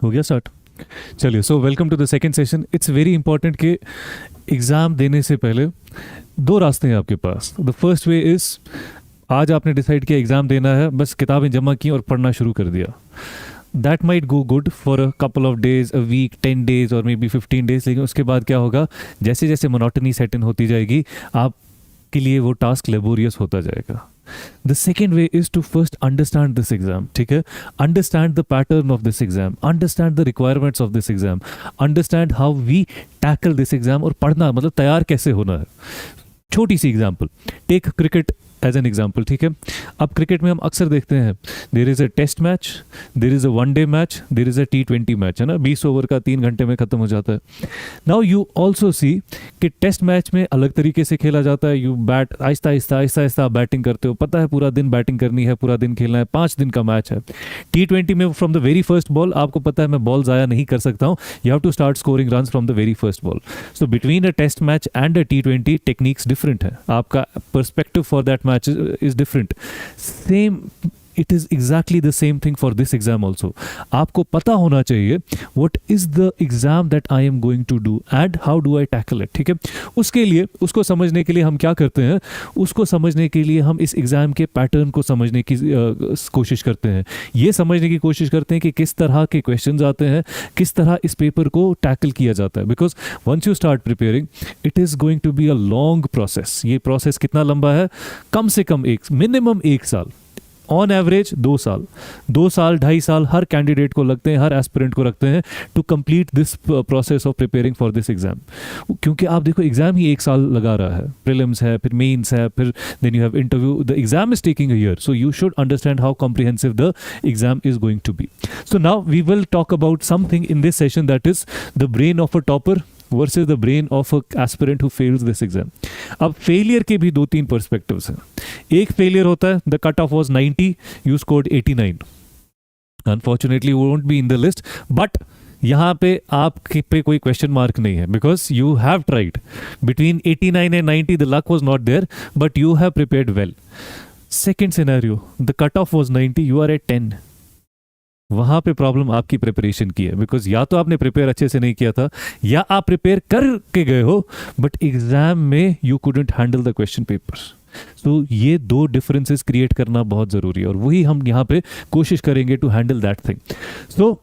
हो गया स्टार्ट। चलिए, so welcome to the second session. It's very important कि एग्ज़ाम देने से पहले दो रास्ते हैं आपके पास। द फर्स्ट वे इज़, आज आपने डिसाइड किया एग्ज़ाम देना है, बस किताबें जमा की और पढ़ना शुरू कर दिया। That might go good for a couple of days, a week, 10 days और मे बी 15 days। लेकिन उसके बाद क्या होगा, जैसे जैसे मोनोटनी सेट इन होती जाएगी, आपके लिए वो टास्क लेबोरियस होता जाएगा। The second way is to first understand this exam, ठीक है? Understand the pattern of this exam, understand the requirements of this exam, understand how we tackle this exam। और पढ़ना मतलब तैयार कैसे होना है। छोटी सी example, take cricket as an example, ठीक है? अब क्रिकेट में हम अक्सर देखते हैं there is a test match, there is a one day match, there is a T20 match, है ना? 20 ओवर का 3 घंटे में ख़त्म हो जाता है। नाउ यू ऑल्सो सी कि टेस्ट मैच में अलग तरीके से खेला जाता है। You bat Aahista Aahista Aahista Aahista batting करते हो, पता है पूरा दिन बैटिंग करनी है, पूरा दिन खेलना है, 5 दिन का मैच है। T20 में from the very first ball आपको पता है मैं बॉल ज़ाया नहीं कर सकता हूँ, you have to start scoring run from the very first ball. So between a test match and a T20 techniques different है, आपका perspective for that match is different. Same, it is exactly the same thing for this exam also. आपको पता होना चाहिए what is the exam that I am going to do and how do I tackle it, ठीक है? उसके लिए, उसको समझने के लिए हम क्या करते हैं, उसको समझने के लिए हम इस एग्जाम के पैटर्न को समझने की कोशिश करते हैं। ये समझने की कोशिश करते हैं कि किस तरह के क्वेश्चंस आते हैं, किस तरह इस पेपर को टैकल किया जाता है। Because once you start preparing, it is going to be a long process. ये प्रोसेस कितना लंबा है? कम से कम मिनिमम 1 साल, ऑन एवरेज 2 साल, 2 साल 2.5 साल हर कैंडिडेट को लगते हैं, हर एस्पिरेंट को रखते हैं to complete this process of preparing for this exam. क्योंकि आप देखो एग्जाम ही 1 साल लगा रहा है, प्रीलिम्स है, फिर मेंस है, फिर then you have interview, the exam is taking a year. So you should understand how comprehensive the exam is going to be. So now we will talk about something in this session, that is the brain of a topper versus the brain of a aspirant who fails this exam. अब failure के भी 2-3 perspectives हैं। एक failure होता है the cut off was 90, you scored 89, unfortunately won't be in the list, but यहाँ पे आपके पे कोई क्वेश्चन मार्क नहीं है, because you have tried. Between 89 and 90 the luck was not there, but you have prepared well. Second scenario, the cut off was 90, you are at 10, वहां पे problem आपकी प्रिपरेशन की है। बिकॉज या तो आपने प्रिपेयर अच्छे से नहीं किया था, या आप प्रिपेयर करके गए हो बट एग्जाम में you couldn't handle the question papers. तो ये 2 डिफरेंसेस क्रिएट करना बहुत जरूरी है, और वही हम यहाँ पे कोशिश करेंगे टू हैंडल दैट थिंग। सो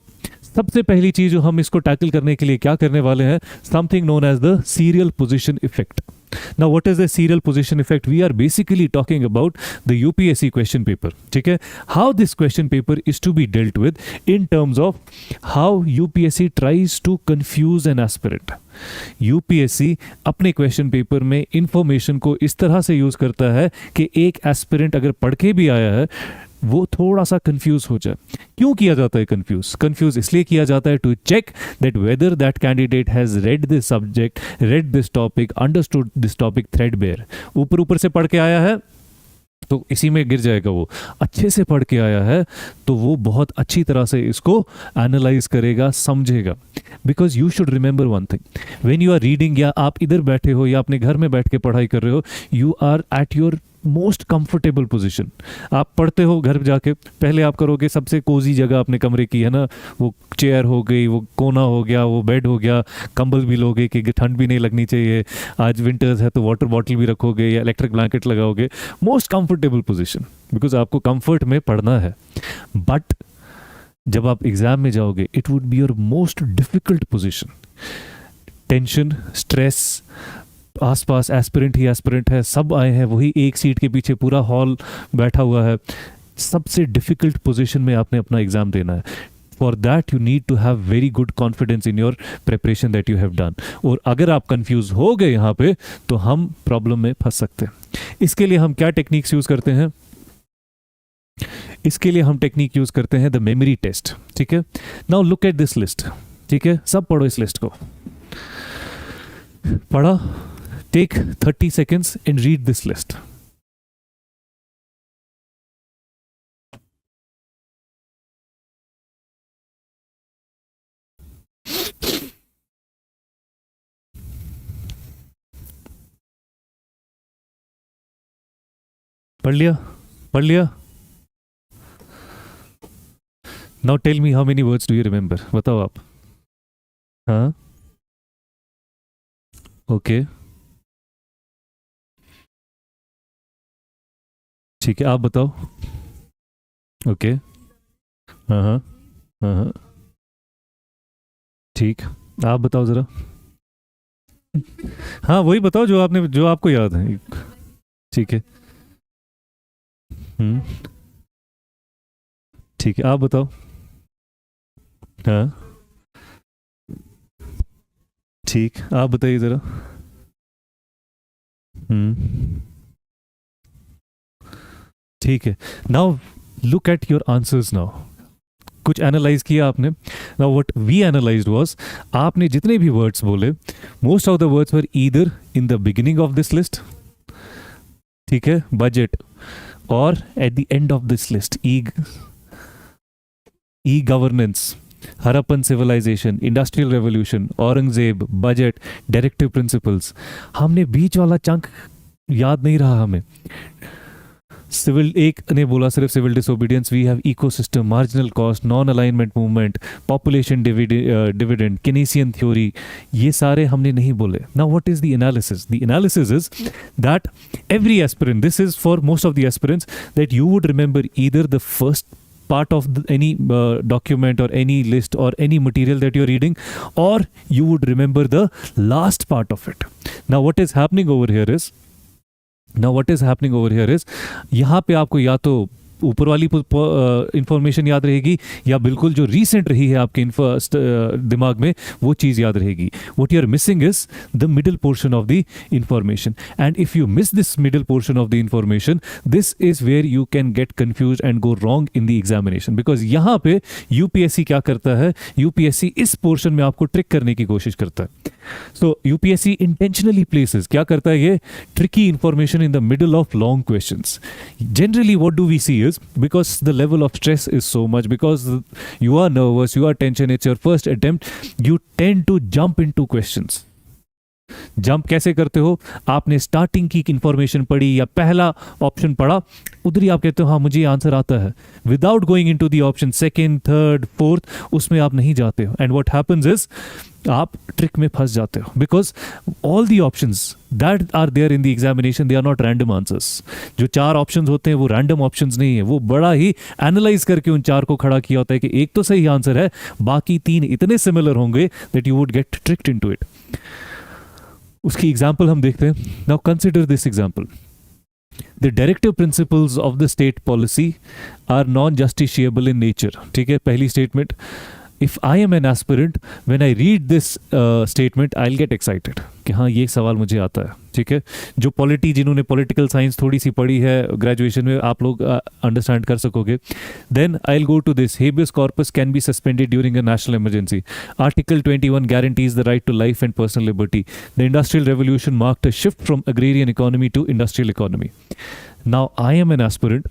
सबसे पहली चीज जो हम इसको टैकल करने के लिए क्या करने वाले हैं, something known as the serial position effect. Now, what is the serial position effect? We are basically talking about the UPSC question paper. ठीक है? How this question paper is to be dealt with in terms of how UPSC tries to confuse an aspirant. UPSC अपने question paper में information को इस तरह से use करता है कि एक एस्पिरेंट अगर पढ़ के भी आया है, वो थोड़ा सा कंफ्यूज हो जाए। क्यों किया जाता है कंफ्यूज इसलिए किया जाता है to check that whether that candidate has read this subject, read this topic, understood this topic threadbare. ऊपर से पढ़ के आया है तो इसी में गिर जाएगा, वो अच्छे से पढ़ के आया है तो वो बहुत अच्छी तरह से इसको एनालाइज करेगा, समझेगा। Because you should remember one thing, when you are reading, या आप इधर बैठे हो या अपने घर में बैठ के पढ़ाई कर रहे हो, you are at your most comfortable position. आप पढ़ते हो घर जाके, पहले आप करोगे सबसे कोजी जगह अपने कमरे की, है ना? वो चेयर हो गई, वो कोना हो गया, वो बेड हो गया, कंबल भी लोगे कि ठंड भी नहीं लगनी चाहिए, आज विंटर्स है तो वाटर बॉटल भी रखोगे या इलेक्ट्रिक ब्लैंकेट लगाओगे। मोस्ट कंफर्टेबल पोजीशन, बिकॉज आपको कंफर्ट में पढ़ना है। बट जब आप एग्जाम में जाओगे, it would be your most difficult position. Tension, stress, आसपास एस्पिरेंट ही एस्पिरेंट है, सब आए हैं, वही एक सीट के पीछे पूरा हॉल बैठा हुआ है। सबसे डिफिकल्ट पोजीशन में आपने अपना एग्जाम देना है। For that you need to have very good confidence in your preparation that you have done. और अगर आप कंफ्यूज हो गए यहाँ पे, तो हम प्रॉब्लम में फंस सकते हैं। इसके लिए हम क्या टेक्निक्स यूज करते हैं? इसके लिए हम टेक्निक यूज करते हैं द मेमोरी टेस्ट, ठीक है? Now look at this list, ठीक है? सब पढ़ो इस लिस्ट को। पढ़ा? Take 30 seconds and read this list. पढ़ लिया? Now tell me how many words do you remember, बताओ आप. हाँ. ओके. ठीक है, आप बताओ. ओके. हाँ हाँ. हाँ हाँ. ठीक. आप बताओ जरा. हाँ वही बताओ जो आपने, जो आपको याद है. ठीक है. हम्म. ठीक है, आप बताओ. हाँ. ठीक, आप बताइए जरा. हम्म. ठीक है. Now look at your answers now. कुछ एनालाइज किया आपने. Now what we analysed was, आपने जितने भी वर्ड्स बोले, most of the words were either in the beginning of this list, ठीक है, बजट, और at the end of this list, e governance, Harappan civilisation, industrial revolution, Aurangzeb, budget, directive principles. हमने बीच वाला चंक याद नहीं रहा हमें. सिविल, एक ने बोला सिर्फ civil disobedience, we have ecosystem, marginal cost, non alignment movement, population dividend, Keynesian theory, ये सारे हमने नहीं बोले. Now what is the analysis? The analysis is that every aspirant, this is for most of the aspirants, that you would remember either the first part of any document or any list or any material that you're reading, or you would remember the last part of it. Now what is happening over here is, यहाँ पे आपको या तो ऊपर वाली information याद रहेगी, या बिल्कुल जो रीसेंट रही है आपके दिमाग में वो चीज़ याद रहेगी. What you are missing is the middle portion of the information, and if you miss this middle portion of the information, this is where you can get confuse and go wrong in the examination. Because यहाँ पे UPSC क्या करता है, UPSC इस portion में आपको trick करने की कोशिश करता है. सो यूपीएससी इंटेंशनली प्लेसेस, क्या करता है ये, tricky information in the middle of long questions. Generally what do we see is, because the level of stress is so much, because you are nervous, you are tension, it's your first attempt, you tend to jump into questions. Jump कैसे करते हो, आपने starting की information पढ़ी या पहला option पढ़ा, उधर ही आप कहते हो हाँ मुझे आंसर आता है, without going into the option second, third, fourth, उसमें आप नहीं जाते हो. एंड व्हाट हैपेंस इज आप ट्रिक में फंस जाते हो, because all the options that are there in the examination, they are not random answers. जो 4 ऑप्शंस होते हैं वो रैंडम ऑप्शंस नहीं है, वो बड़ा ही एनालाइज करके उन 4 को खड़ा किया होता है कि एक तो सही आंसर है, बाकी 3 इतने सिमिलर होंगे that you would get tricked into it. उसकी एग्जाम्पल हम देखते हैं. Now consider this example. The directive principles of the state policy are non justiciable in nature. ठीक है, पहली statement. If I am an aspirant, when I read this statement I will get excited कि हाँ ये सवाल मुझे आता है. ठीक है, जो पॉलिटी, जिन्होंने पॉलिटिकल साइंस थोड़ी सी पढ़ी है ग्रेजुएशन में, आप लोग अंडरस्टैंड कर सकोगे. Then I will go to this. Habeas corpus can be suspended during a national emergency. Article 21 guarantees the right to life and personal liberty. The industrial revolution marked a shift from agrarian economy to industrial economy. Now I am an aspirant,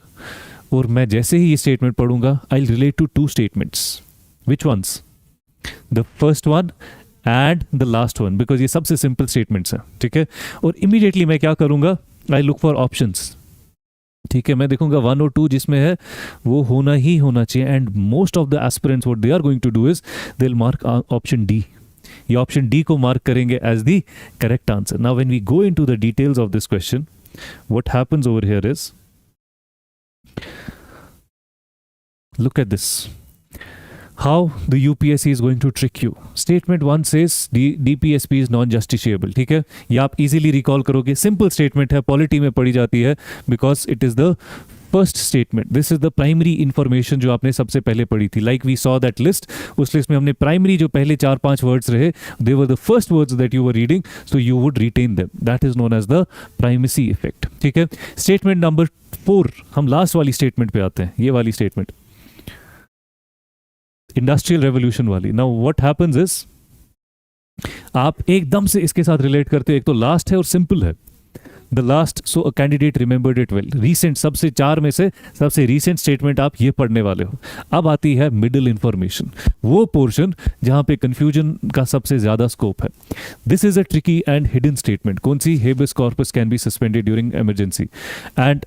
और मैं जैसे ही ये statement पढ़ूंगा, I will relate to 2 statements. Which ones? The first one and the last one, because ये सबसे simple statements हैं. ठीक है, और इमीडिएटली मैं क्या करूंगा, आई लुक फॉर ऑप्शंस. ठीक है, मैं देखूंगा 1 और 2 जिसमें है वो होना ही होना चाहिए. And most of the aspirants what they are going to do is they will mark option D. ये ऑप्शन डी को मार्क करेंगे as the correct answer. Now when we go into the details of this question, what happens over here is, look at this, how the UPSC is going to trick you. Statement 1 says DPSP is non-justiciable. ठीक है, ये आप easily recall करोगे. Simple statement है, polity में पढ़ी जाती है, because it is the first statement. This is the primary information जो आपने सबसे पहले पढ़ी थी. Like we saw that list, उस लिस्ट में हमने प्राइमरी जो पहले 4-5 वर्ड्स रहे, they were the first words that you were reading, so you would retain them. That is known as the primacy effect. ठीक है, स्टेटमेंट नंबर 4, हम last वाली स्टेटमेंट पे आते हैं, ये वाली स्टेटमेंट, इंडस्ट्रियल रेवोल्यूशन वाली. नाउ व्हाट हैपेंस इज, आप एकदम से इसके साथ रिलेट करते हो. एक तो लास्ट है और सिंपल है. The last, so a candidate remembered it well. Recent, सबसे 4 में से सबसे रीसेंट स्टेटमेंट आप ये पढ़ने वाले हो. अब आती है मिडिल इंफॉर्मेशन, वो पोर्शन जहां पे कंफ्यूजन का सबसे ज्यादा स्कोप है. This is a tricky and hidden statement. कौन सी? Habeas corpus can be suspended during emergency. And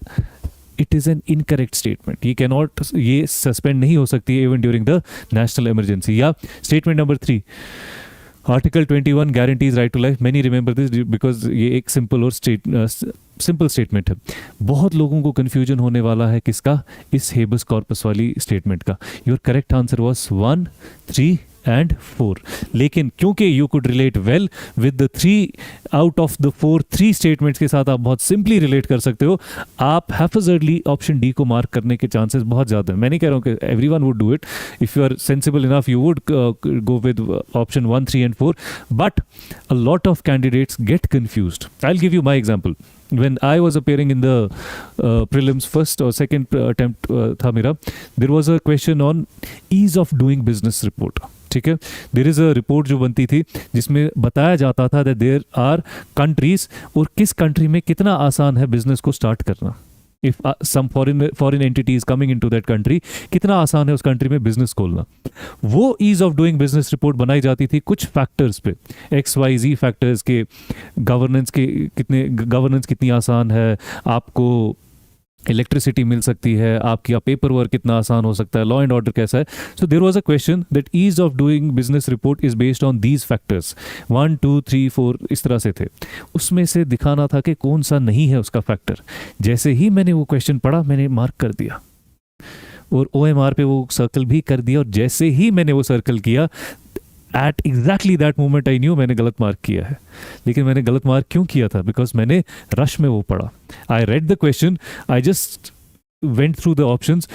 it is an incorrect statement, ये सस्पेंड नहीं हो सकती है even during the national emergency. या statement number 3, article 21 guarantees right to life. Many remember this because ये एक सिंपल स्टेटमेंट है। बहुत लोगों को कन्फ्यूजन होने वाला है किसका, इस हेबस कॉर्पस वाली स्टेटमेंट का। Your correct answer was 1, 3 and 4। लेकिन क्योंकि you could relate well with the 3 out of the 4 3 statements के साथ आप बहुत सिंपली रिलेट कर सकते हो, आप हैफजर्डली ऑप्शन डी को मार्क करने के चांसेस बहुत ज़्यादा है। मैं नहीं कह रहा हूँ कि everyone would do it, if you are sensible enough you would go with option 1, 3 and 4, but a lot of candidates get confused. I will give you my example. When I was appearing in the prelims, first or second attempt था मेरा, there was a question on ease of doing business report। ठीक है, there is a report जो बनती थी जिसमें बताया जाता था दैट देयर आर कंट्रीज, और किस कंट्री में कितना आसान है बिजनेस को स्टार्ट करना। If some foreign entities coming into that country, कितना आसान है उस कंट्री में बिजनेस खोलना। वो ease of doing business report बनाई जाती थी कुछ फैक्टर्स पे, XYZ फैक्टर्स के, गवर्नेंस कितनी आसान है, आपको इलेक्ट्रिसिटी मिल सकती है, आपकी पेपर वर्क कितना आसान हो सकता है, लॉ एंड ऑर्डर कैसा है। So there was a question that ease of doing business report is based on these factors, 1, 2, 3, 4 इस तरह से थे। उसमें से दिखाना था कि कौन सा नहीं है उसका फैक्टर। जैसे ही मैंने वो क्वेश्चन पढ़ा, मैंने मार्क कर दिया और OMR पे वो सर्कल भी कर दिया, और जैसे ही मैंने वो सर्कल किया, at exactly that moment I knew मैंने गलत मार्क किया है। लेकिन मैंने गलत मार्क क्यों किया था? बिकॉज मैंने रश में वो पढ़ा। I read the question, I just went through the options,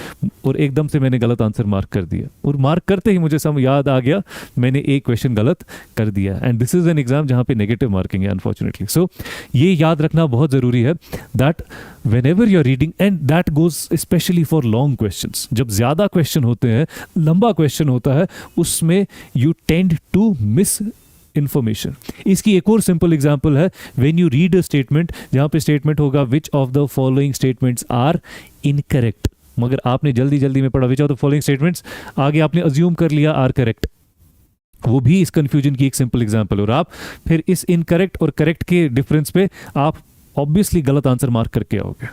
और एकदम से मैंने गलत आंसर मार्क कर दिया, और मार्क करते ही मुझे सब याद आ गया मैंने एक क्वेश्चन गलत कर दिया। And this is an exam जहाँ पे नेगेटिव मार्किंग है अनफॉर्चुनेटली। सो ये याद रखना बहुत ज़रूरी है that whenever you're reading, and that goes especially for long questions, जब ज़्यादा क्वेश्चन होते हैं, लंबा क्वेश्चन होता है, उसमें you tend to miss information। इसकी एक और सिंपल एग्जांपल है, when you read a statement, जहाँ पे स्टेटमेंट होगा which of the following statements are incorrect, मगर आपने जल्दी जल्दी में पढ़ा which of the following statements, आगे आपने अज्यूम कर लिया are correct। वो भी इस कंफ्यूजन की एक सिंपल एग्जांपल। और आप फिर इस इनकरेक्ट और करेक्ट के डिफरेंस पे आप ऑब्वियसली गलत आंसर मार्क करके आओगे।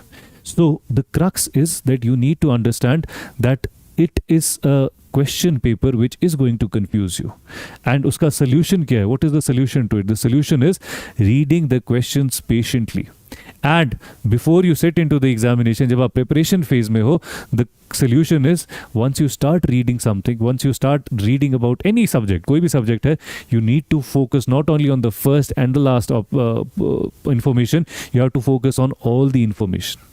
So the crux is that you need to understand that it is a question paper which is going to confuse you, and uska solution kya hai? What is the solution to it? The solution is reading the questions patiently, and before you sit into the examination, jab aap preparation phase mein ho, the solution is once you start reading something, once you start reading about any subject, koi bhi subject hai, you need to focus not only on the first and the last of information, you have to focus on all the information।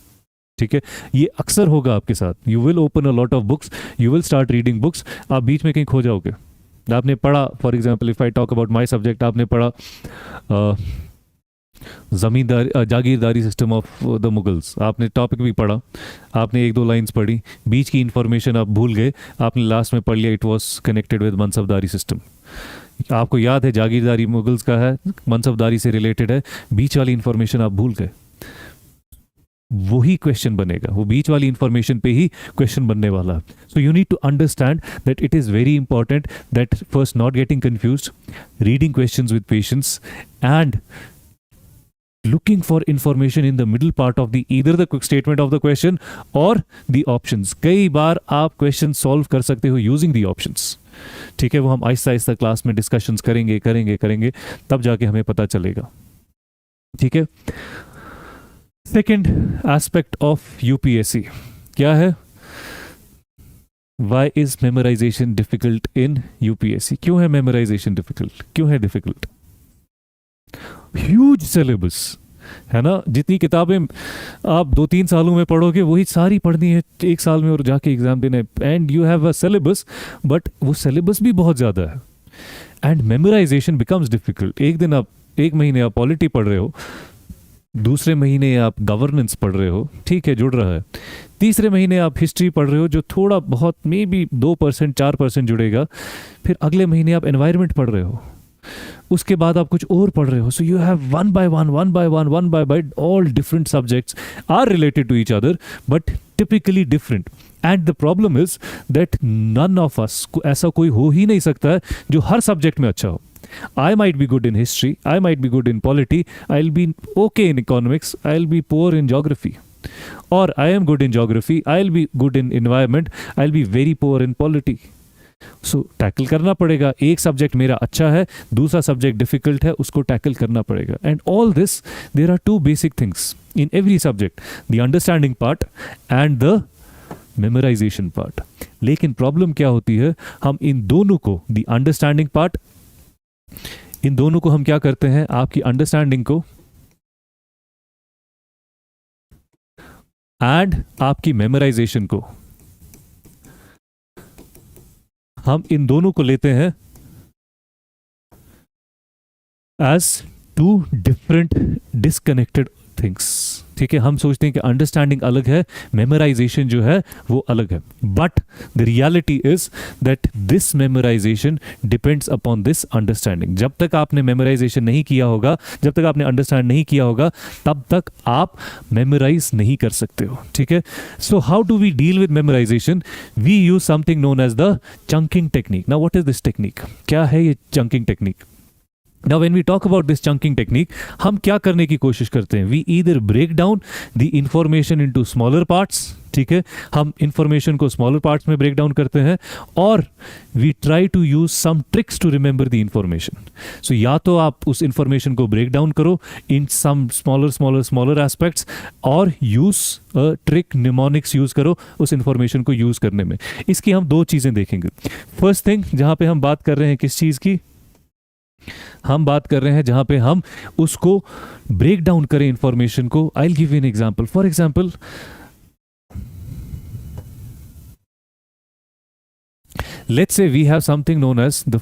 ठीक है, ये अक्सर होगा आपके साथ। You will open a lot of books, you will start reading books, आप बीच में कहीं खो जाओगे। आपने पढ़ा, for example if I talk about my subject, आपने पढ़ा जागीरदारी सिस्टम ऑफ द मुगल्स, आपने टॉपिक भी पढ़ा, आपने 1-2 लाइंस पढ़ी, बीच की इंफॉर्मेशन आप भूल गए, आपने लास्ट में पढ़ लिया it was connected with मनसबदारी system. आपको याद है जागीरदारी मुगल्स का है, मनसबदारी से रिलेटेड है, बीच वाली इंफॉर्मेशन आप भूल गए, वही क्वेश्चन बनेगा, वो बीच वाली इंफॉर्मेशन पे ही क्वेश्चन बनने वाला है। So you need to understand that it is very important that first not getting confused, reading questions with patience, and looking for information in the middle part of the either the quick statement of the question or the options। कई बार आप question solve कर सकते हो using the options। ठीक है, वो हम Aahista Aahista class में डिस्कशंस करेंगे, तब जाके हमें पता चलेगा। ठीक है, सेकेंड एस्पेक्ट ऑफ यूपीएससी क्या है? Why is memorization difficult in UPSC? क्यों है memorization difficult? क्यों है difficult? ह्यूज सिलेबस है ना, जितनी किताबें आप 2-3 सालों में पढ़ोगे वही सारी पढ़नी है 1 साल में और जाके एग्जाम देना है। And you have a syllabus, but वो सिलेबस भी बहुत ज़्यादा है, एंड मेमोराइजेशन बिकम्स डिफिकल्ट। एक महीने आप पॉलिटी पढ़ रहे हो, दूसरे महीने आप गवर्नेंस पढ़ रहे हो, ठीक है जुड़ रहा है, तीसरे महीने आप हिस्ट्री पढ़ रहे हो जो थोड़ा बहुत मे बी 2% 4% जुड़ेगा, फिर अगले महीने आप एनवायरनमेंट पढ़ रहे हो, उसके बाद आप कुछ और पढ़ रहे हो। So you have one by one all different subjects are related to each other but typically different, and the problem is that none of us, ऐसा कोई हो ही नहीं सकता है जो हर सब्जेक्ट में अच्छा हो। I might be good in history, I might be good in polity, I'll be okay in economics, I'll be poor in geography। और I am good in geography, I will be good in environment, I will be very poor in polity. So tackle करना पड़ेगा. एक subject मेरा अच्छा है, दूसरा subject difficult है, उसको टैकल करना पड़ेगा. And all this, there are two basic things in every subject, the understanding part and the memorisation part. लेकिन प्रॉब्लम क्या होती है, हम इन दोनों को, द अंडरस्टैंडिंग पार्ट, इन दोनों को हम क्या करते हैं, आपकी अंडरस्टैंडिंग को एंड आपकी मेमोराइजेशन को, हम इन दोनों को लेते हैं as two different disconnected things. ठीक है, हम सोचते हैं कि अंडरस्टैंडिंग अलग है, मेमोराइजेशन जो है वो अलग है. But the reality is that this memorisation depends upon this understanding. जब तक आपने मेमोराइजेशन नहीं किया होगा, जब तक आपने अंडरस्टैंड नहीं किया होगा, तब तक आप मेमोराइज नहीं कर सकते हो. ठीक है, so how do we deal with memorisation? We use something known as the chunking technique. Now what is this technique? क्या है ये chunking technique? Now when we talk about this chunking technique, हम क्या करने की कोशिश करते हैं? We either break down the information into smaller parts. ठीक है, हम information को smaller parts में break down करते हैं, और we try to use some tricks to remember the information. So या तो आप उस information को break down करो in some smaller aspects, और use a trick, mnemonics use करो उस information को use करने में. इसकी हम दो चीज़ें देखेंगे. First thing, जहाँ पे हम बात कर रहे हैं किस चीज़ की, हम बात कर रहे हैं जहां पे हम उसको ब्रेक डाउन करें इंफॉर्मेशन को. I will give you an example. For example, let's say we have something known as the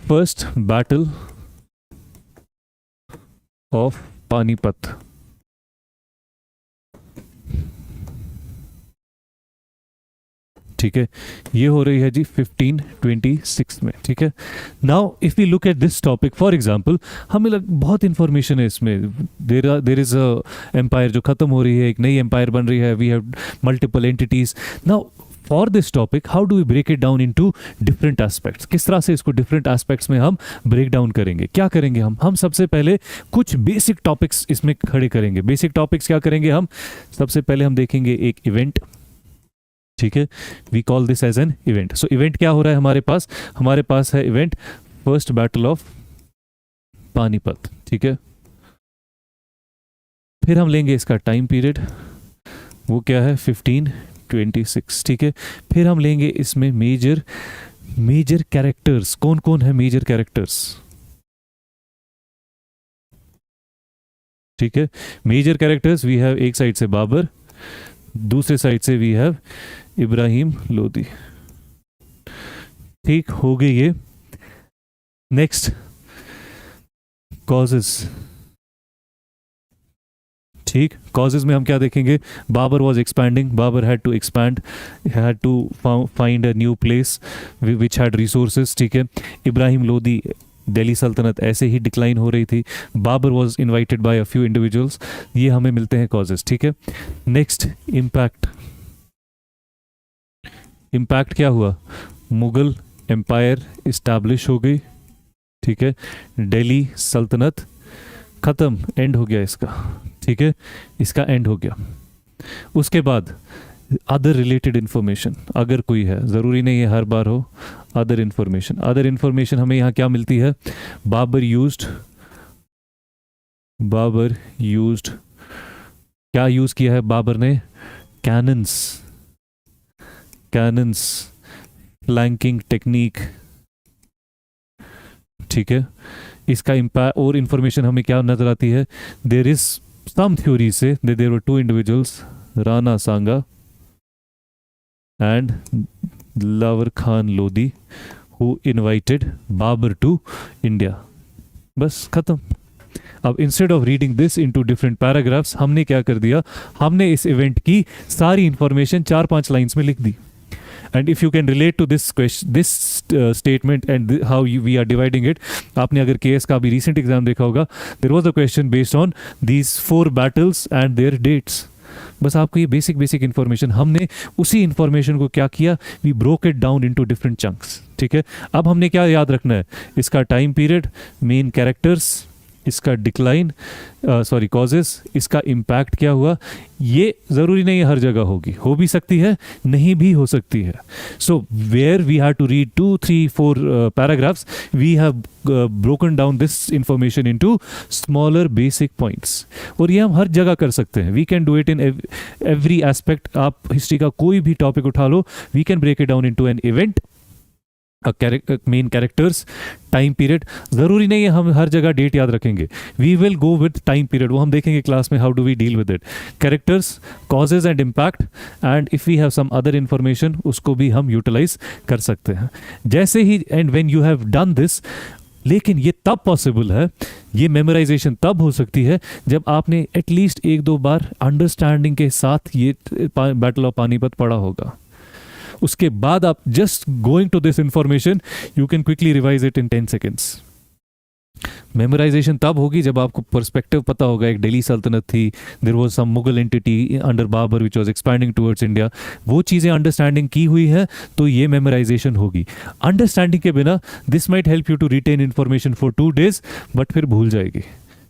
first battle of Panipat. ठीक है, ये हो रही है जी 1526 में. ठीक है, now if we look at this topic, for example, हमें बहुत इंफॉर्मेशन है इसमें. देर इज अ एम्पायर जो खत्म हो रही है, एक नई एम्पायर बन रही है, we have multiple entities. Now for this topic, how do we break it down into different aspects? किस तरह से इसको डिफरेंट एस्पेक्ट्स में हम ब्रेक डाउन करेंगे? क्या करेंगे हम सबसे पहले कुछ बेसिक टॉपिक्स इसमें खड़े करेंगे. बेसिक टॉपिक्स क्या करेंगे हम? सबसे पहले हम देखेंगे एक इवेंट. ठीक है, we call this as an event. So event क्या हो रहा है हमारे पास? हमारे पास है event first battle of Panipat. ठीक है, फिर हम लेंगे इसका टाइम पीरियड, वो क्या है? 1526. ठीक है, फिर हम लेंगे इसमें मेजर कैरेक्टर्स. कौन कौन है मेजर कैरेक्टर्स? ठीक है, मेजर कैरेक्टर्स वी हैव, एक साइड से बाबर, दूसरे साइड से वी हैव इब्राहिम लोदी. ठीक हो गई ये. Next, causes. ठीक, कॉजेज में हम क्या देखेंगे? Babur was expanding, Babur had to expand, had to find a new place which had resources. ठीक है, इब्राहिम लोदी, दिल्ली सल्तनत ऐसे ही डिक्लाइन हो रही थी, Babur was invited by a few individuals. ये हमें मिलते हैं कॉजेज. ठीक है, नेक्स्ट, इम्पैक्ट. इम्पैक्ट क्या हुआ? मुगल एम्पायर इस्टेब्लिश हो गई. ठीक है, दिल्ली सल्तनत खत्म, एंड हो गया इसका. ठीक है, इसका एंड हो गया. उसके बाद अदर रिलेटेड इंफॉर्मेशन, अगर कोई है, ज़रूरी नहीं है हर बार हो. अदर इंफॉर्मेशन हमें यहाँ क्या मिलती है? बाबर यूज्ड, क्या यूज़ किया है बाबर ने? Cannons, flanking technique. ठीक है, इसका इम्पैक्ट और इंफॉर्मेशन हमें क्या नजर आती है? देर इज सम थ्योरी से there were two individuals, Rana Sanga and लावर Khan Lodi, who invited Babur to India. बस खत्म. अब instead of reading this into different paragraphs, हमने क्या कर दिया? हमने इस इवेंट की सारी इंफॉर्मेशन 4-5 लाइंस में लिख दी. And if you can relate to this question, this statement and how we are dividing it, आपने अगर केएस का भी recent exam देखा होगा, there was a question based on these 4 battles and their dates. बस आपको ये बेसिक बेसिक इन्फॉर्मेशन, हमने उसी इन्फॉर्मेशन को क्या किया, we broke it down into different chunks, ठीक है। अब हमने क्या याद रखना है, इसका टाइम पीरियड, मेन कैरेक्टर्स, इसका डिक्लाइन, सॉरी कॉजेस, इसका इम्पैक्ट क्या हुआ। ये ज़रूरी नहीं है हर जगह होगी, हो भी सकती है, नहीं भी हो सकती है। So where we have to read 2, 3, 4 paragraphs, we have broken down this information into smaller basic points. और ये हम हर जगह कर सकते हैं, we can do it in every aspect. आप हिस्ट्री का कोई भी टॉपिक उठा लो, we can break it down into an event, main characters, time period. ज़रूरी नहीं है हम हर जगह डेट याद रखेंगे, we will go with time period, वो हम देखेंगे क्लास में, how do we deal with it, characters, causes and impact, and if we have some other information उसको भी हम यूटिलाइज कर सकते हैं जैसे ही। And when you have done this, लेकिन ये तब पॉसिबल है, ये मेमोराइजेशन तब हो सकती है जब आपने एटलीस्ट 1-2 बार अंडरस्टैंडिंग के साथ ये बैटल ऑफ पानीपत पढ़ा होगा। उसके बाद आप just going to this information, you can quickly revise it in 10 seconds. Memorisation तब होगी जब आपको पर्सपेक्टिव पता होगा, एक दिल्ली सल्तनत थी, there was some Mughal entity under Babur which was expanding towards India, वो चीज़ें अंडरस्टैंडिंग की हुई है तो ये मेमोराइजेशन होगी। अंडरस्टैंडिंग के बिना this might help you to retain information for 2 days, but फिर भूल जाएगी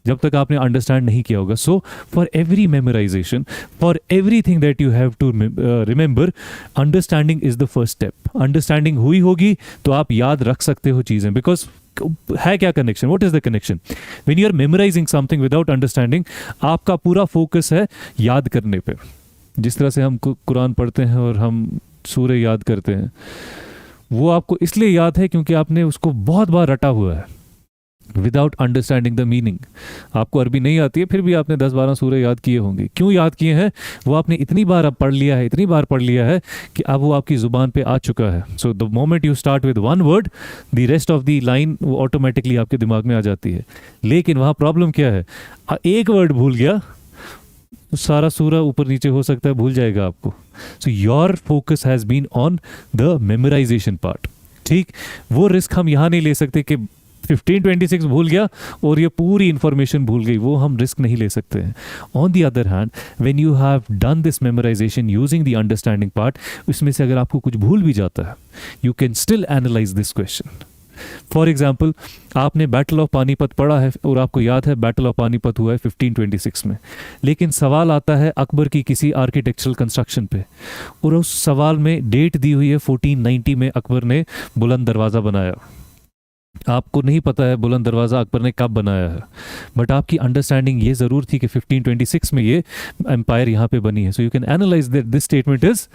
जब तक आपने अंडरस्टैंड नहीं किया होगा। So for every memorisation, for everything that you have to remember, understanding is the first step. Understanding हुई होगी तो आप याद रख सकते हो चीज़ें, बिकॉज है क्या connection, what is the connection. When you are memorising something without understanding, आपका पूरा फोकस है याद करने पे। जिस तरह से हम कुरान पढ़ते हैं और हम सूरह याद करते हैं, वो आपको इसलिए याद है क्योंकि आपने उसको बहुत बार रटा हुआ है विदाउट अंडरस्टैंडिंग द मीनिंग। आपको अरबी नहीं आती है, फिर भी आपने 10-12 सूरह याद किए होंगे। क्यों याद किए हैं, वो आपने इतनी बार अब पढ़ लिया है, इतनी बार पढ़ लिया है कि अब वो आपकी ज़ुबान पे आ चुका है। So the moment you start with one word, the rest of the line वो ऑटोमेटिकली आपके दिमाग में आ जाती है। लेकिन वहाँ प्रॉब्लम क्या है, एक वर्ड भूल गया, सारा सूरह ऊपर नीचे हो सकता है, भूल जाएगा आपको। So your focus has been on the memorisation part, ठीक। वो रिस्क हम यहाँ नहीं ले सकते कि 1526 भूल गया और ये पूरी इंफॉर्मेशन भूल गई, वो हम रिस्क नहीं ले सकते हैं। On the other hand, when you have done this memorisation using the understanding part, उसमें से अगर आपको कुछ भूल भी जाता है, you can still analyse this question. For example, आपने बैटल ऑफ पानीपत पढ़ा है और आपको याद है बैटल ऑफ पानीपत हुआ है 1526 में, लेकिन सवाल आता है अकबर की किसी आर्किटेक्चरल कंस्ट्रक्शन पे, और उस सवाल में डेट दी हुई है 1490 में अकबर ने बुलंद दरवाज़ा बनाया। आपको नहीं पता है बुलंद दरवाज़ा अकबर ने कब बनाया है, बट आपकी अंडरस्टैंडिंग ये ज़रूर थी कि 1526 में ये एम्पायर यहाँ पे बनी है। So you can analyse that this statement is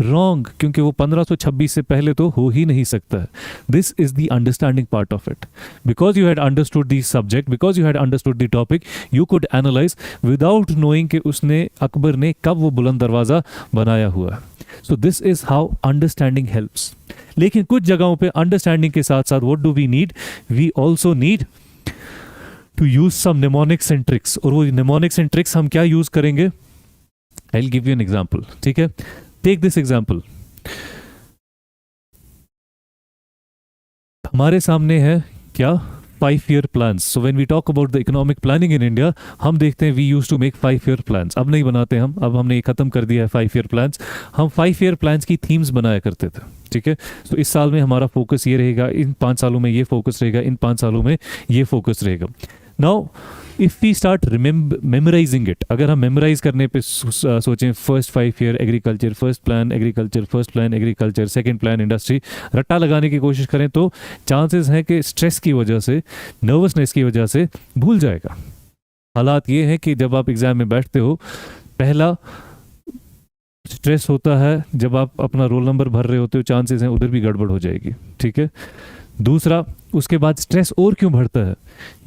wrong, क्योंकि वो 1526 से पहले तो हो ही नहीं सकता है। This is the understanding part of it. Because you had understood the subject, because you had understood the topic, you could analyse without knowing कि उसने अकबर ने कब वो बुलंद दरवाज़ा बनाया हुआ है। So this is how understanding helps. लेकिन कुछ जगहों पे अंडरस्टैंडिंग के साथ साथ what do we need, we also need to use some mnemonics and tricks. और वो निमोनिक्स एंड ट्रिक्स हम क्या यूज करेंगे, I will give you an example, ठीक है। टेक दिस एग्जांपल, हमारे सामने है क्या, 5-year plans. So when we talk about the economic planning in India, हम देखते हैं we used to make 5-year plans. अब नहीं बनाते हम, अब हमने ये ख़त्म कर दिया है 5-year plans. हम 5-year plans की themes बनाया करते थे, ठीक है। तो इस साल में हमारा फोकस ये रहेगा, इन 5 सालों में ये फोकस रहेगा, इन 5 सालों में ये फोकस रहेगा। Now if we start memorising it, अगर हम मेमोराइज करने पे सोचें, first 5 year agriculture, first plan agriculture, first plan agriculture, second plan industry, रट्टा लगाने की कोशिश करें तो चांसेस हैं कि स्ट्रेस की वजह से, नर्वसनेस की वजह से भूल जाएगा। हालात ये है कि जब आप एग्ज़ाम में बैठते हो, पहला स्ट्रेस होता है जब आप अपना रोल नंबर भर रहे होते हो, चांसेस हैं उधर भी गड़बड़ हो जाएगी, ठीक है। दूसरा, उसके बाद स्ट्रेस और क्यों बढ़ता है,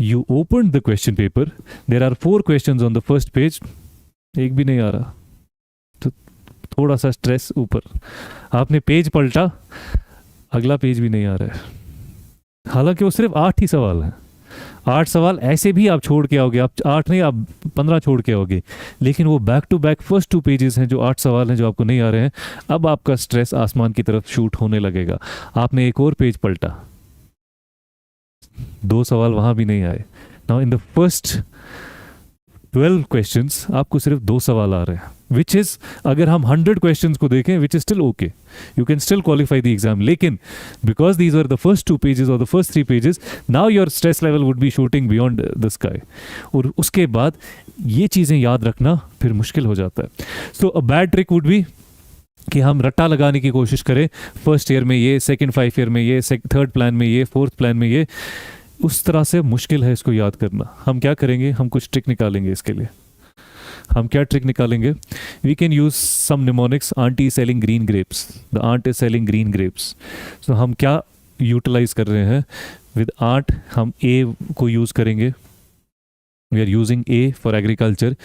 you open the question paper, there are 4 questions on the first page, एक भी नहीं आ रहा, तो थोड़ा सा स्ट्रेस ऊपर। आपने पेज पलटा, अगला पेज भी नहीं आ रहा है, हालांकि वो सिर्फ 8 ही सवाल हैं। 8 सवाल ऐसे भी आप छोड़ के आओगे, आप 8 नहीं, आप 15 छोड़ के आओगे, लेकिन वो back to back first 2 pages हैं जो 8 सवाल हैं जो आपको नहीं आ रहे हैं। अब आपका स्ट्रेस आसमान की तरफ शूट होने लगेगा। आपने एक और पेज पलटा, 2 सवाल वहां भी नहीं आए। Now in the first 12 questions, आपको सिर्फ 2 सवाल आ रहे हैं, विच इज, अगर हम 100 क्वेश्चंस को देखें, which is still okay, you can still qualify the exam. लेकिन because these are the first 2 pages और the first 3 pages, now your stress level would be shooting beyond the sky. और उसके बाद ये चीज़ें याद रखना फिर मुश्किल हो जाता है. So a bad trick would be कि हम रट्टा लगाने की कोशिश करें, फर्स्ट ईयर में ये, सेकंड 5 ईयर में ये, थर्ड प्लान में ये, फोर्थ प्लान में ये. उस तरह से मुश्किल है इसको याद करना. हम क्या करेंगे, हम कुछ ट्रिक निकालेंगे इसके लिए. हम क्या ट्रिक निकालेंगे? We can use some mnemonics. Aunty is selling green grapes, the ant is selling green grapes. So हम क्या यूटिलाइज कर रहे हैं? विद आंट हम ए को यूज करेंगे. We are using A for agriculture.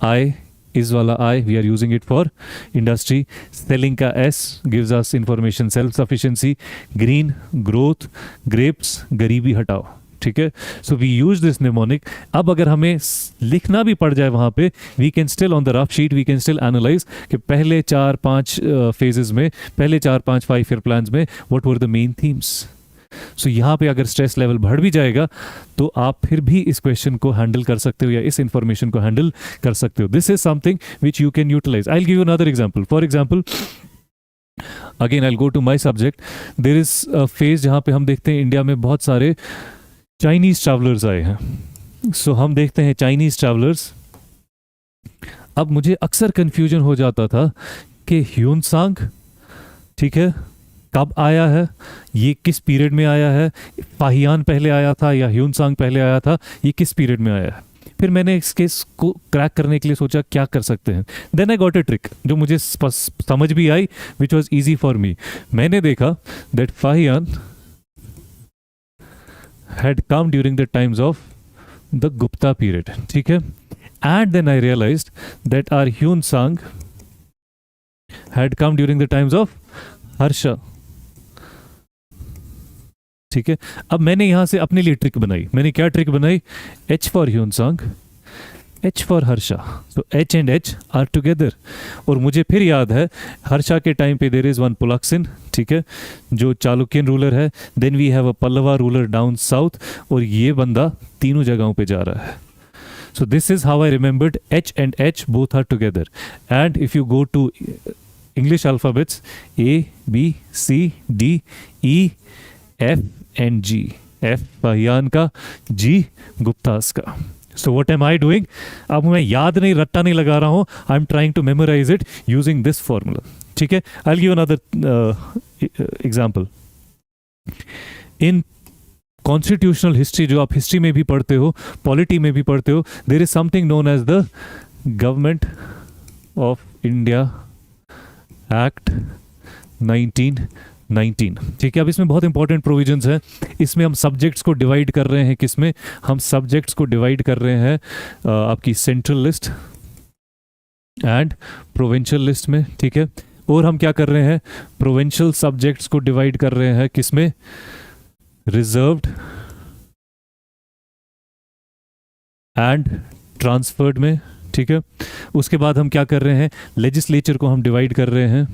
I इस वाला I, we are using it for industry. Selling का S gives us information, self sufficiency. Green growth, grapes गरीबी हटाओ. ठीक है, so we use this mnemonic. अब अगर हमें लिखना भी पड़ जाए वहाँ पे, we can still on the rough sheet we can still analyse कि पहले 4-5 फेजेस में, पहले 4-5 5 ईयर प्लान्स में what were the main themes. So यहाँ पे अगर स्ट्रेस लेवल बढ़ भी जाएगा तो आप फिर भी इस क्वेश्चन को हैंडल कर सकते हो या इस इंफॉर्मेशन को हैंडल कर सकते हो. This is something which you can utilise. I will give you another example. For example, again I will go to my subject. There is a phase जहाँ पे हम देखते हैं इंडिया में बहुत सारे चाइनीज ट्रैवलर्स आए हैं. सो हम देखते हैं चाइनीज ट्रैवलर्स. अब मुझे अक्सर कंफ्यूजन हो जाता था कि ह्यूनसांग, ठीक है, कब आया है, ये किस पीरियड में आया है, फाहियान पहले आया था या ह्यूनसांग पहले आया था, ये किस पीरियड में आया है. फिर मैंने इस केस को क्रैक करने के लिए सोचा क्या कर सकते हैं. Then I got a trick जो मुझे समझ भी आई, which was easy for me. मैंने देखा that Fahien had come during the times of the Gupta period, ठीक है, and then I realized that our Hyun-sang had come during the times of Harsha. ठीक है, अब मैंने यहां से अपने लिए ट्रिक बनाई. मैंने क्या ट्रिक बनाई? H for Hyun-sang, H for Harsha. तो H and H are together. और मुझे फिर याद है हर्षा के टाइम पे देयर इज वन पुलक्सिन, ठीक है, जो चालुक्यन रूलर है. Then we have a Pallava ruler down south, और ये बंदा तीनों जगहों पे जा रहा है. So this is how I remembered H and H both are together. And if you go to English alphabets, A, B, C, D, E, F and G. F Fahien का, G गुप्तास का. So what am I doing? अब मैं याद नहीं, रट्टा नहीं लगा रहा हूँ. I am trying to memorize it using this formula. ठीक है, I'll give another example. In constitutional history, जो आप हिस्ट्री में भी पढ़ते हो, पॉलिटी में भी पढ़ते हो, there is something known as the Government of India Act 1919. ठीक है, अब इसमें बहुत इंपॉर्टेंट प्रोविजंस हैं. इसमें हम सब्जेक्ट्स को डिवाइड कर रहे हैं. किसमें? हम सब्जेक्ट्स को डिवाइड कर रहे हैं आपकी central list and provincial list में. ठीक है, और हम क्या कर रहे हैं? प्रोविंशियल सब्जेक्ट्स को डिवाइड कर रहे हैं किसमें? रिजर्व्ड एंड ट्रांसफर्ड में. ठीक है, उसके बाद हम क्या कर रहे हैं? लेजिस्लेचर को हम डिवाइड कर रहे हैं,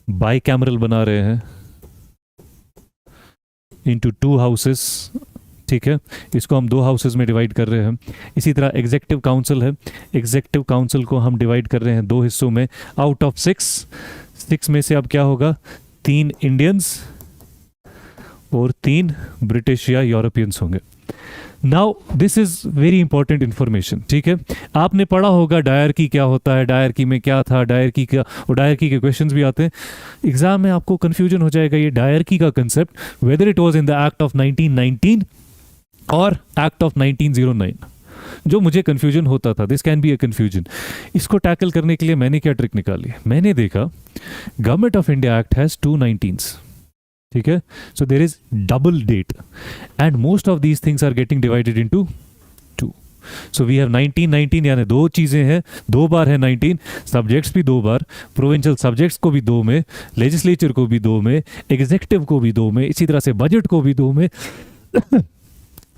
बाई कैमरल बना रहे हैं इनटू 2 हाउसेस. ठीक है, इसको हम 2 हाउसेस में डिवाइड कर रहे हैं. इसी तरह एग्जीक्यूटिव काउंसिल है, एग्जीक्यूटिव काउंसिल को हम डिवाइड कर रहे हैं 2 हिस्सों में. आउट ऑफ 6 में से अब क्या होगा? 3 इंडियंस और 3 ब्रिटिश या यूरोपियंस होंगे. Now this is very important information. ठीक है, आपने पढ़ा होगा डायरकी क्या होता है, डायरकी में क्या था, डायरकी क्या, और डायरकी के क्वेश्चंस भी आते हैं एग्जाम में. आपको कंफ्यूजन हो जाएगा ये डायरकी का concept, whether it was in the act of 1919 और एक्ट ऑफ 1909. जो मुझे कंफ्यूजन होता था, this can be a confusion. इसको टैकल करने के लिए मैंने क्या ट्रिक निकाली? मैंने देखा government of India act has 2 19s. ठीक है, so there is double date and most of these things are getting divided into 2. So we have 1919, यानी 2 चीजें हैं, 2 बार है 19. सब्जेक्ट्स भी 2 बार, प्रोविंशियल सब्जेक्ट्स को भी 2 में, लेजिस्लेचर को भी 2 में, एग्जीक्यूटिव को भी 2 में, इसी तरह से बजट को भी 2 में.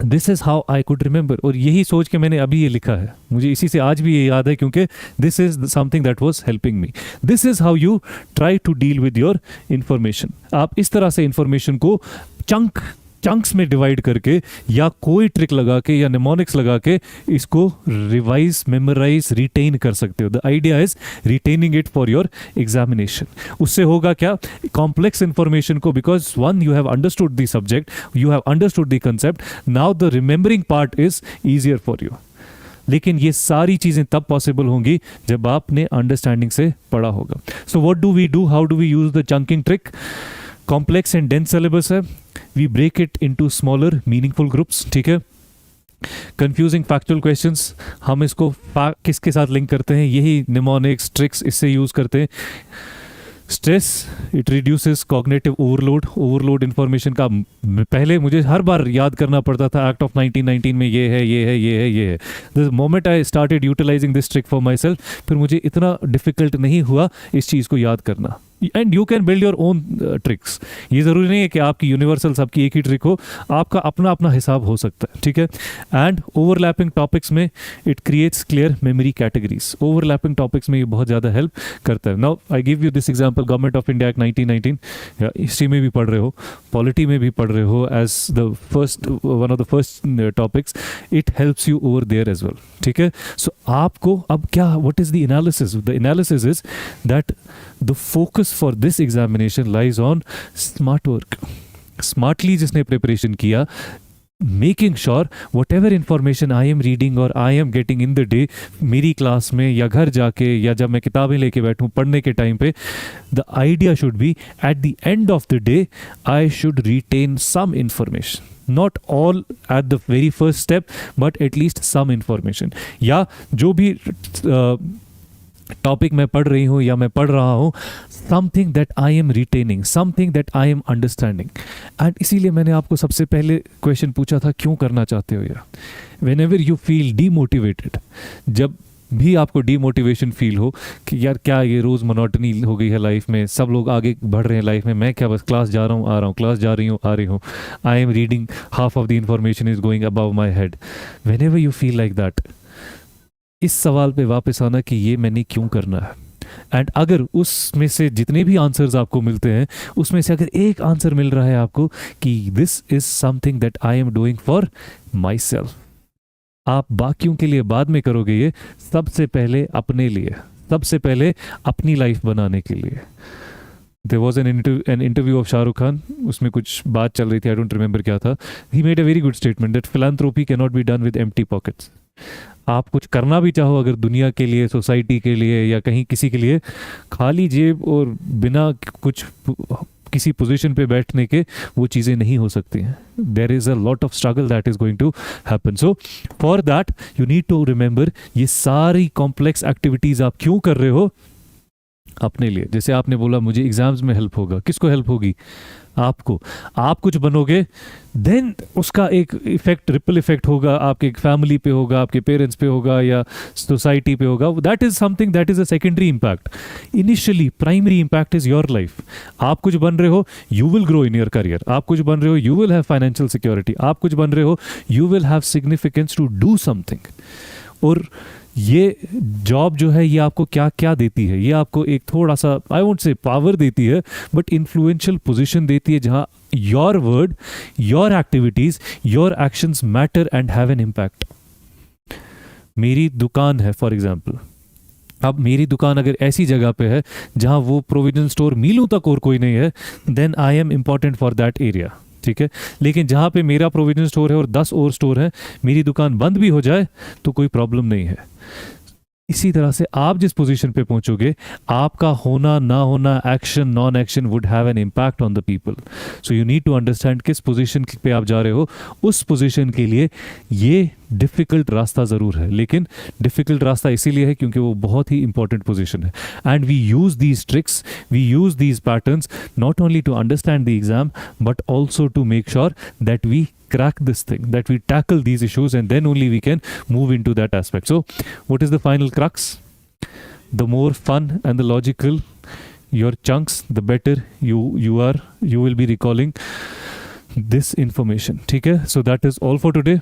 This is how I could remember. और यही सोच के मैंने अभी ये लिखा है. मुझे इसी से आज भी ये याद है क्योंकि this is something that was helping me. This is how you try to deal with your information. आप इस तरह से इंफॉर्मेशन को चंक चंक्स में डिवाइड करके या कोई ट्रिक लगा के या निमोनिक्स लगा के इसको रिवाइज, मेमोराइज, रिटेन कर सकते हो. The idea is retaining it for your examination. उससे होगा क्या, कॉम्प्लेक्स इंफॉर्मेशन को, because one you have understood the subject, you have understood the concept, now the remembering part is easier for you. लेकिन ये सारी चीज़ें तब पॉसिबल होंगी जब आपने अंडरस्टैंडिंग से पढ़ा होगा. So what do we do, how do we use the chunking trick? Complex and dense syllabus है, we break it into smaller meaningful groups. ठीक है. कंफ्यूजिंग फैक्चुअल क्वेश्चंस, हम इसको किसके साथ लिंक करते हैं? यही निमोनिक्स, ट्रिक्स, इससे यूज करते हैं. Stress, it reduces cognitive overload. Overload information का पहले मुझे हर बार याद करना पड़ता था, एक्ट ऑफ 1919 में ये है, ये है, ये है, ये है. The moment I started utilising this trick for myself, फिर मुझे इतना डिफिकल्ट नहीं हुआ इस चीज़ को याद करना. And you can build your own tricks. ये ज़रूरी नहीं है कि आपकी यूनिवर्सल सबकी एक ही ट्रिक हो, आपका अपना अपना हिसाब हो सकता है. ठीक है. एंड ओवरलैपिंग टॉपिक्स में it creates clear memory categories. Overlapping topics में ये बहुत ज़्यादा हेल्प करता है. Now I give you this example, government of India act 1919, history में भी पढ़ रहे हो, पॉलिटी में भी पढ़ रहे हो, as the first one of the first topics, it helps you over there as well. ठीक है. सो आपको अब क्या, what is the analysis? The analysis is that the focus for this examination lies on smart work. Smartly जिसने preparation किया, making sure whatever information I am reading or I am getting in the day, मेरी class में या घर जाके या जब मैं किताबें लेके बैठूं पढ़ने के टाइम पे, the idea should be at the end of the day I should retain some information. Not all at the very first step, but at least some information. या जो भी टॉपिक मैं पढ़ रही हूँ या मैं पढ़ रहा हूँ, something that I M retaining, something that I am understanding. And इसीलिए मैंने आपको सबसे पहले क्वेश्चन पूछा था, क्यों करना चाहते हो यार? When ever you feel demotivated, जब भी आपको डीमोटिवेशन फील हो कि यार क्या ये रोज़ मोनोटनी हो गई है लाइफ में, सब लोग आगे बढ़ रहे हैं लाइफ में, मैं क्या बस क्लास जा रहा हूँ आ रहा हूँ, क्लास जा रही हूँ आ रही हूँ, I am reading, half of the information is going above my head. When ever you feel like that, इस सवाल पे वापस आना कि ये मैंने क्यों करना है. एंड अगर उसमें से जितने भी आंसर्स आपको मिलते हैं, उसमें से अगर एक आंसर मिल रहा है आपको कि this is something that I am doing for my self, आप बाकियों के लिए बाद में करोगे, ये सबसे पहले अपने लिए, सबसे पहले अपनी लाइफ बनाने के लिए. There was an interview of Shahrukh Khan, उसमें कुछ बात चल रही थी, I don't remember क्या था. He made a very good statement that philanthropy cannot be done with empty pockets. आप कुछ करना भी चाहो अगर दुनिया के लिए, सोसाइटी के लिए या कहीं किसी के लिए, खाली जेब और बिना कुछ किसी पोजीशन पे बैठने के वो चीज़ें नहीं हो सकती हैं. There is a lot of struggle that is going to happen. So for that you need to remember, ये सारी कॉम्प्लेक्स एक्टिविटीज़ आप क्यों कर रहे हो? अपने लिए. जैसे आपने बोला मुझे एग्जाम्स में हेल्प होगा, किसको हेल्प होगी? आपको. आप कुछ बनोगे, देन उसका एक इफेक्ट, रिपल इफेक्ट होगा, आपके फैमिली पे होगा, आपके पेरेंट्स पे होगा या सोसाइटी पे होगा. That is something, that is a secondary impact. Initially primary impact is your life. आप कुछ बन रहे हो, you will grow in your career. आप कुछ बन रहे हो, you will have financial security. आप कुछ बन रहे हो, you will have significance to do something. और ये जॉब जो है ये आपको क्या क्या देती है? ये आपको एक थोड़ा सा, आई वोंट से पावर देती है, बट इन्फ्लुएंशियल पोजीशन देती है, जहां your word, your activities, your actions matter and have an impact. मेरी दुकान है फॉर एग्जांपल, अब मेरी दुकान अगर ऐसी जगह पे है जहां वो प्रोविजन स्टोर मीलों तक और कोई नहीं है, then I am important for that area. ठीक है. लेकिन जहां पे मेरा प्रोविजन स्टोर है और 10 और स्टोर है, मेरी दुकान बंद भी हो जाए तो कोई प्रॉब्लम नहीं है. इसी तरह से आप जिस पोजीशन पे पहुंचोगे, आपका होना ना होना, action non action would have an impact on the people. So you need to understand किस पोजीशन पे आप जा रहे हो. उस पोजीशन के लिए ये डिफ़िकल्ट रास्ता ज़रूर है, लेकिन डिफ़िकल्ट रास्ता इसीलिए है क्योंकि वो बहुत ही इंपॉर्टेंट पोजीशन है. And we use these tricks, we use these patterns not only to understand the exam, but also to make sure that we crack this thing, that we tackle these issues, and then only we can move into that aspect. So what is the final crux? The more fun and the logical your chunks, the better you will be recalling this information. ठीक है. So that is all for today.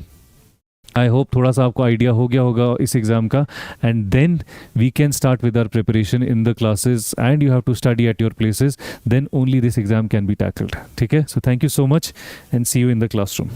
I hope थोड़ा सा आपको idea हो गया होगा इस exam का, and then we can start with our preparation in the classes and you have to study at your places, then only this exam can be tackled. ठीक है, so thank you so much and see you in the classroom.